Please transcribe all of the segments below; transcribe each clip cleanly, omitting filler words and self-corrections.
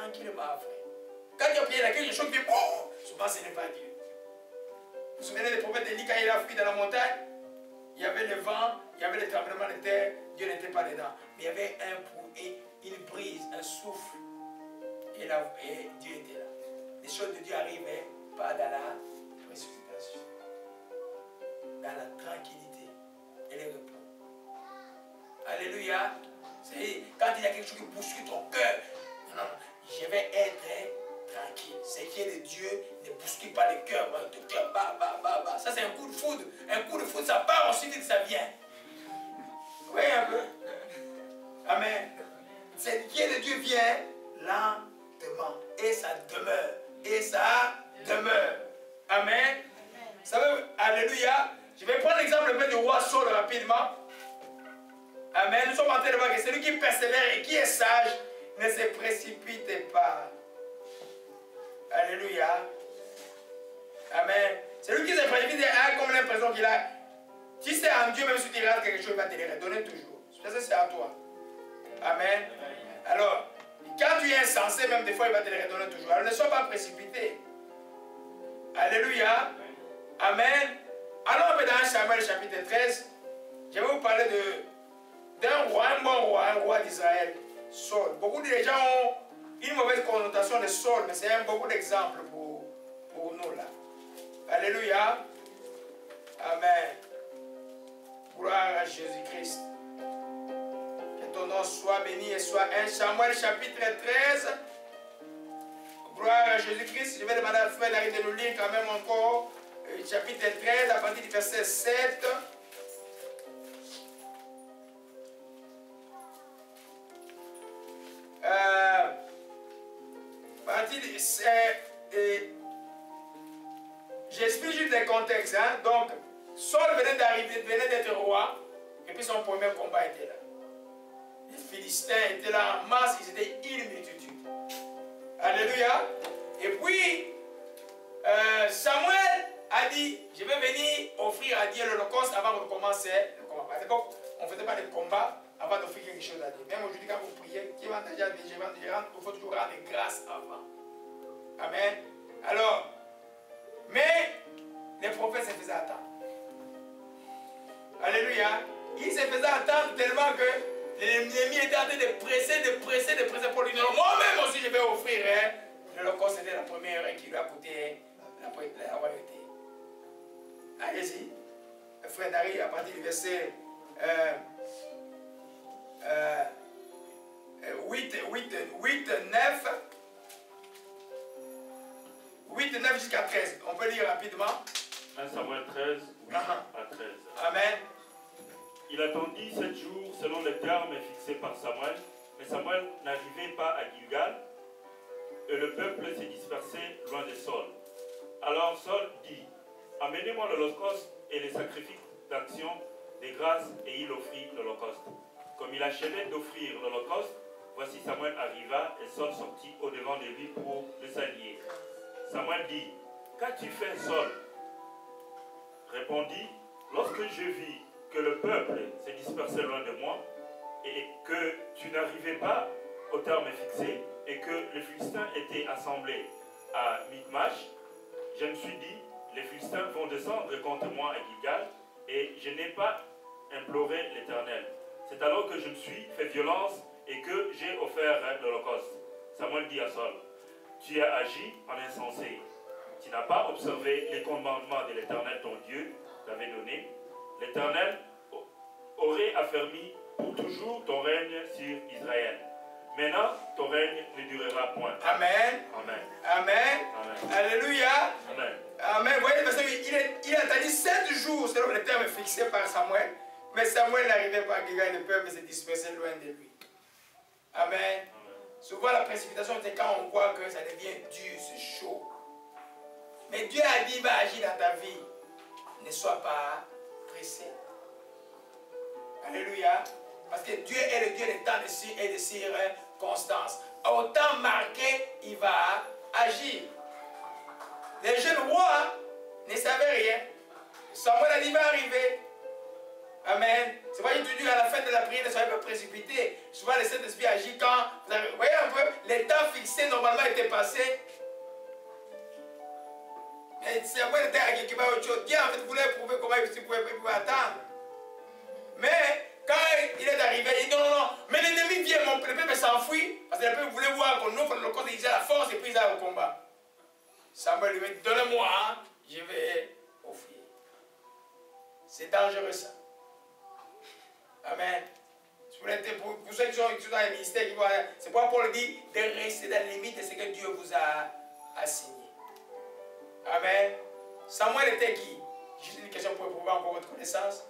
tranquillement, frère. Quand tu as prié, il y a quelque chose qui dit, oh, souvent ce n'est pas Dieu. Vous vous souvenez des prophètes d'Élie quand il a fui dans la montagne? Il y avait le vent, il y avait le tremblement de terre, Dieu n'était pas dedans. Mais il y avait une brise, un souffle. Et Dieu était là. Les choses de Dieu arrivaient pas dans la précipitation, dans la tranquillité et le repos. Alléluia. Quand il y a quelque chose qui bouscule ton cœur, non, je vais être tranquille. Ce qui est de Dieu ne bouscule pas le cœur. Le cœur, bah. Ça c'est un coup de foudre. Un coup de foudre, ça part ensuite et ça vient. Vous voyez un peu? Amen. Ce qui est de Dieu vient lentement. Et ça demeure. Et ça demeure. Amen. Ça veut, alléluia. Je vais prendre l'exemple du roi Saul rapidement. Amen. Nous sommes en train de voir que celui qui persévère et qui est sage ne se précipite pas. Alléluia. Amen. Celui qui se précipite a comme l'impression qu'il a. Si c'est en Dieu, même si tu rates quelque chose, il va te le redonner toujours. Ça, c'est à toi. Amen. Alors, quand tu es insensé, même des fois, il va te le redonner toujours. Alors, ne sois pas précipité. Alléluia. Amen. Alors, dans Samuel chapitre 13, je vais vous parler d'un roi, un roi d'Israël, Saul. Beaucoup de gens ont une mauvaise connotation de Saul, mais c'est beaucoup d'exemples pour nous là. Alléluia. Amen. Gloire à Jésus-Christ. Que ton nom soit béni et soit 1 Samuel chapitre 13. Gloire à Jésus-Christ. Je vais demander à Frère d'arrêter de nous lire quand même encore chapitre 13 à partir du verset 7. J'explique juste les contextes. Hein? Donc, Saul venait d'arriver, venait d'être roi, et puis son premier combat était là. Les Philistins étaient là en masse, ils étaient une multitude. Alléluia. Et puis, Samuel a dit, je vais venir offrir à Dieu l'holocauste avant de commencer le combat. Parce qu'on ne faisait pas de combat avant d'offrir quelque chose à Dieu. Même aujourd'hui, quand vous priez, qui va déjà dire, il faut toujours rendre grâce avant. Amen. Alors, mais les prophètes se faisaient attendre. Alléluia. Ils se faisaient attendre tellement que l'ennemi était en train de presser pour lui dire, moi-même aussi je vais offrir. Hein. L'holocauste était la première qui lui a coûté la royauté. Allez-y. Le frère Dari, à partir du verset 8, 9 jusqu'à 13. On peut lire rapidement. 1 Samuel 13, 8 à 13. Amen. Il attendit 7 jours selon les termes fixés par Samuel, mais Samuel n'arrivait pas à Gilgal, et le peuple s'est dispersé loin de Saul. Alors Saul dit, amenez-moi l'holocauste et les sacrifices d'action, des grâces, et il offrit l'holocauste. Comme il achevait d'offrir l'holocauste, voici Samuel arriva, et Saul sortit au-devant de lui pour le saluer. Samuel dit, qu'as-tu fait, Saul? Répondit, lorsque je vis que le peuple s'est dispersé loin de moi, et que tu n'arrivais pas au terme fixé, et que les Philistins étaient assemblés à Michmash, je me suis dit, les Philistins vont descendre contre moi à Gilgal, et je n'ai pas imploré l'Éternel. C'est alors que je me suis fait violence et que j'ai offert l'holocauste. Samuel dit à Saul, tu as agi en insensé. Tu n'as pas observé les commandements de l'Éternel ton Dieu t'avait donné. L'Éternel aurait affermi pour toujours ton règne sur Israël. Maintenant, ton règne ne durera point. Amen. Amen. Amen. Amen. Alléluia. Amen. Amen. Vous voyez, parce qu'il a attendu 7 jours selon le terme fixé par Samuel. Mais Samuel n'arrivait pas à Gilgal, le peuple s'est dispersé loin de lui. Amen. Amen. Souvent, la précipitation, c'est quand on voit que ça devient dur, c'est chaud. Mais Dieu a dit, il va agir dans ta vie. Ne sois pas pressé. Alléluia. Parce que Dieu est le Dieu des temps et de circonstances. Au temps marqué, il va agir. Les jeunes rois ne savaient rien. Samuel a dit, il va arriver. Amen. C'est pourquoi il te dit à la fin de la prière, ne soyez pas précipité. Souvent, le Saint-Esprit agit quand vous voyez un peu, les temps fixés, normalement. était passé. Mais Samuel était à qui va autre chose. Dieu en fait voulait prouver comment il pouvait attendre. Mais quand il est arrivé, il dit non, non, non, mais l'ennemi vient, le peuple s'enfuit, parce que le peuple voulait voir qu'on offre le cause, il a la force et puis il a au combat. Samuel lui dit, donne-moi, hein, je vais offrir. C'est dangereux ça. Amen. Pour ceux qui sont dans les ministères, c'est pourquoi Paul dit de rester dans les limites de ce que Dieu vous a assigné. Amen. Samuel était qui? Juste une question pour prouver encore votre connaissance.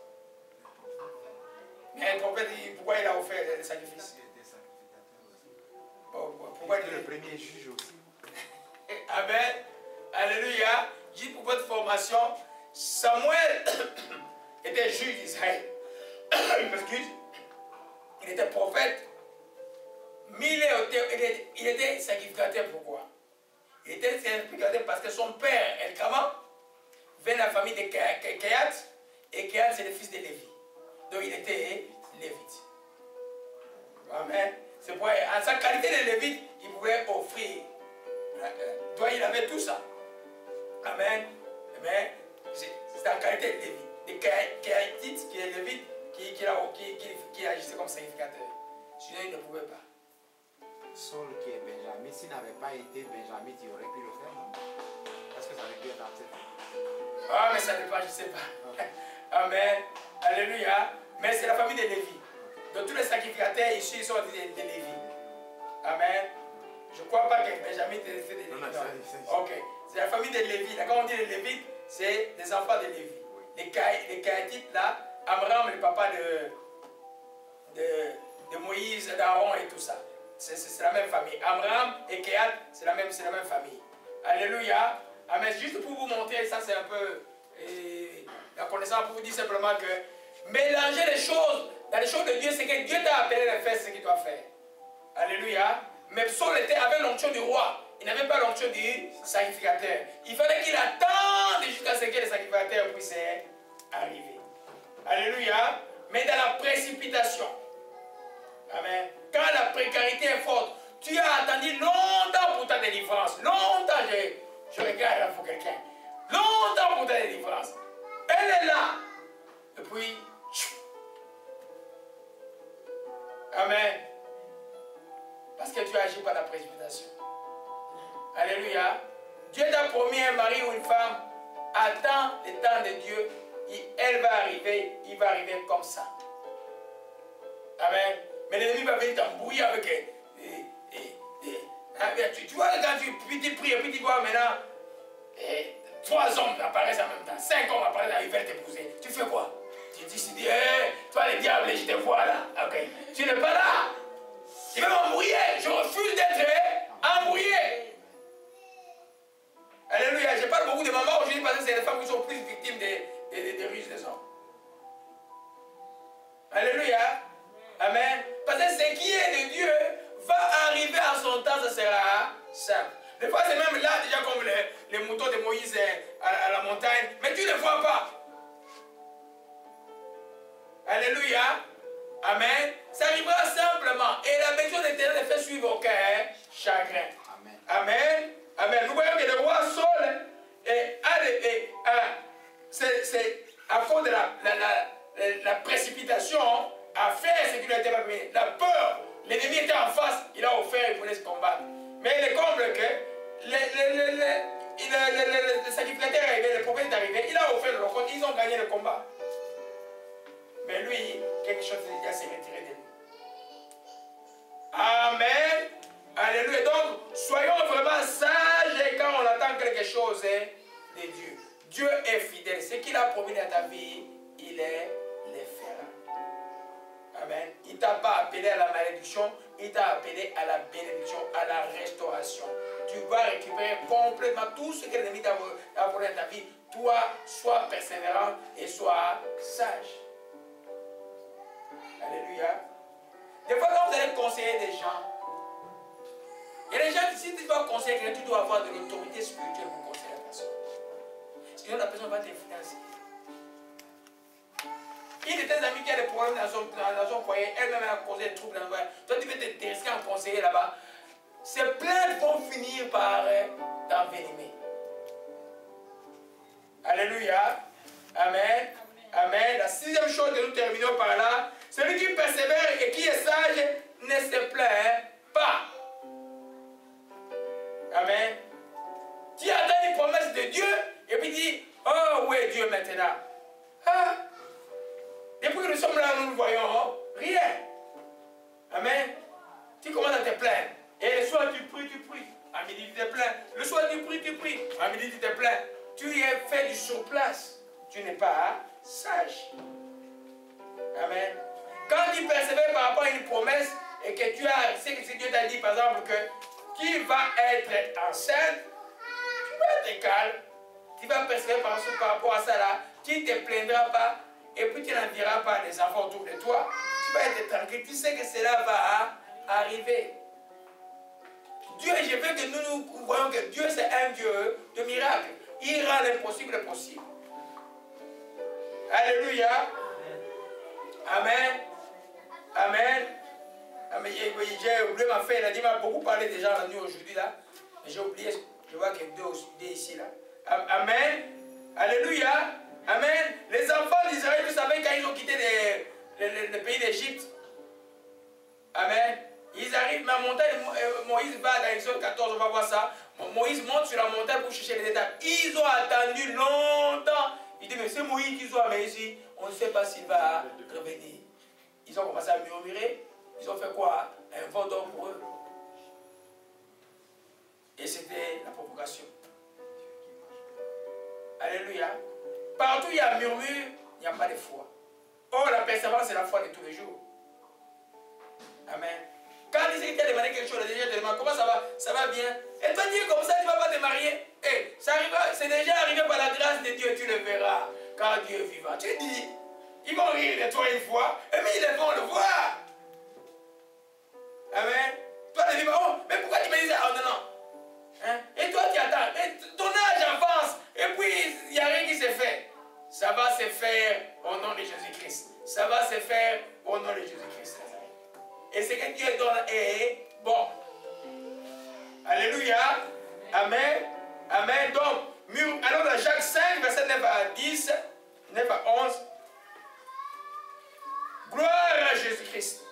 Mais le prophète, pourquoi il a offert des sacrifices? Pourquoi il était le premier juge aussi. Amen. Alléluia. Juste pour votre formation, Samuel était juge d'Israël. Excuse. Il était prophète. Mais il était sacrificateur. Pourquoi? Il était sacrificateur parce que son père, Elkama, vient de la famille de Kéat. Et Kéat, c'est le fils de Lévi. Donc il était lévite. Amen. C'est pourquoi, en sa qualité de lévite, il pouvait offrir. Toi, il avait tout ça. Amen. Amen. C'est en qualité de lévite. De Kéatite, qui est lévite, qui agissait comme sacrificateur. Sinon, il ne pouvait pas. Saul qui est Benjamin, s'il n'avait pas été Benjamin, il aurait pu le faire, non? Parce que ça aurait pu être accepté. Ah, mais ça dépend, je ne sais pas. Amen. Alléluia. Mais c'est la famille de Lévi. Donc tous les sacrificateurs ici sont de Lévi. Amen. Je ne crois pas que Benjamin était fait de Lévi. Ok. C'est la famille de Lévi. Là, quand on dit les Lévites, c'est des enfants de Lévi. Les Kéatites, là, Amram, le papa de Moïse, d'Aaron et tout ça. C'est la même famille. Amram et Kéat, c'est la même famille. Alléluia. Amen. Juste pour vous montrer, ça c'est un peu la connaissance, pour vous dire simplement que mélanger les choses, dans les choses de Dieu, c'est que Dieu t'a appelé à faire ce qu'il doit faire. Alléluia. Mais Saul avait l'onction du roi. Il n'avait pas l'onction du sacrificateur. Il fallait qu'il attende jusqu'à ce que le sacrificateur puisse arriver. Alléluia. Mais dans la précipitation. Amen. Quand la précarité est forte, tu as attendu longtemps pour ta délivrance. Longtemps, je regarde là pour quelqu'un. Longtemps pour ta délivrance. Elle est là. Et puis, amen. Parce que tu agis par la précipitation. Alléluia. Dieu t'a promis un mari ou une femme. Attends le temps de Dieu. Elle va arriver. Il va arriver comme ça. Amen. Mais l'ennemi va venir t'embrouiller avec tu vois, quand tu pries et puis tu vois maintenant 3 hommes apparaissent en même temps, 5 hommes apparaissent, ils veulent t'épouser. Tu fais quoi? Tu dis, toi le diable, je te vois là. Ok. Tu n'es pas là. Il va m'embrouiller. Je refuse d'être embrouillé. Alléluia. Je parle beaucoup de mamans aujourd'hui parce que c'est les femmes qui sont plus victimes des ruses des hommes. Alléluia. Amen. Parce que ce qui est de Dieu va arriver à son temps, ça sera simple. Des fois, c'est même là, déjà comme les moutons de Moïse à la montagne, mais tu ne les vois pas. Alléluia. Amen. Ça arrivera simplement. Et la bénédiction de l'Éternel fait suivre aucun chagrin. Amen. Amen. Amen. Nous voyons que le roi Saul, c'est à cause de la précipitation, à faire ce qui lui a été permis. La peur, l'ennemi était en face, il a offert, il voulait se combattre. Mais il est comble que le sacrificateur est arrivé, le prophète est arrivé, il a offert le compte, ils ont gagné le combat. Mais lui, quelque chose s'est retiré de lui. Amen. Alléluia. Donc, soyons vraiment sages quand on attend quelque chose de Dieu. Dieu est fidèle. Ce qu'il a promis dans ta vie, il est le fera. Amen. Il ne t'a pas appelé à la malédiction, il t'a appelé à la bénédiction, à la restauration. Tu vas récupérer complètement tout ce que l'ennemi t'a volé dans ta vie. Toi, sois persévérant et sois sage. Alléluia. Des fois, quand vous allez conseiller des gens, il y a des gens qui, si tu dois conseiller quelqu'un, tu dois avoir de l'autorité spirituelle pour conseiller la personne. Sinon, la personne va t'influencer. Il y a de tes amis qui a des problèmes dans son foyer, elle-même a causé des troubles dans le foyer. Toi, tu veux t'intéresser en conseiller là-bas. ces plaintes vont finir par t'envenimer. Alléluia. Amen. Amen. La sixième chose que nous terminons par là, celui qui persévère et qui est sage ne se plaint pas. Amen. Tu attends une promesse de Dieu et puis dis, oh où est Dieu maintenant? Ah, depuis que nous sommes là, nous ne voyons rien. Amen. Tu commences à te plaindre. Et le soir tu pries, tu pries. À midi tu te plains. Le soir tu pries, tu pries. À midi tu te plains. Tu es fait du surplace. Tu n'es pas sage. Amen. Quand tu persévères par rapport à une promesse et que tu as, c'est que Dieu t'a dit par exemple que tu vas être enceinte, tu vas être calme. Tu vas persévérer par rapport à ça là. Tu ne te plaindras pas et puis tu n'en diras pas des enfants autour de toi. Tu vas être tranquille. Tu sais que cela va arriver. Dieu, je veux que nous voyons que Dieu c'est un Dieu de miracles. Il rend l'impossible possible. Alléluia. Amen. Amen. Amen. J'ai oublié ma fille, elle m'a beaucoup parlé déjà la nuit aujourd'hui là. Mais j'ai oublié, je vois qu'il y a deux ici là. Amen. Alléluia. Amen. Les enfants d'Israël, vous savez, quand ils ont quitté le pays d'Égypte. Amen. Ils arrivent, mais à la montagne, Moïse va dans Exode 14, on va voir ça. Moïse monte sur la montagne pour chercher les étapes. Ils ont attendu longtemps. Ils disent, mais c'est Moïse qu'ils ont amené ici. On ne sait pas s'il va revenir. Ils ont commencé à murmurer. Ils ont fait quoi? Un vent d'or pour eux. Et c'était la provocation. Alléluia. Partout où il y a murmure, il n'y a pas de foi. Or, la persévérance, c'est la foi de tous les jours. Amen. Quand il dit qu'il t'a demandé quelque chose, il déjà te demande comment ça va? Ça va bien. Et toi, dis comme ça, tu ne vas pas te marier. Eh, c'est déjà arrivé par la grâce de Dieu, tu le verras. Quand Dieu est vivant. Tu dis, ils vont rire de toi une fois, et mais ils vont le voir. Amen. Toi, tu dis, oh, mais pourquoi tu me dis ça? Oh, non, non. Hein? Et toi, tu attends. Mais ton âge avance, et puis il n'y a rien qui se fait. Ça va se faire au nom de Jésus-Christ. Ça va se faire au nom de Jésus-Christ. Et ce que Dieu donne est bon. Alléluia. Amen. Amen. Donc, alors dans Jacques 5, verset 9 à 10, 9 à 11. Gloire à Jésus-Christ.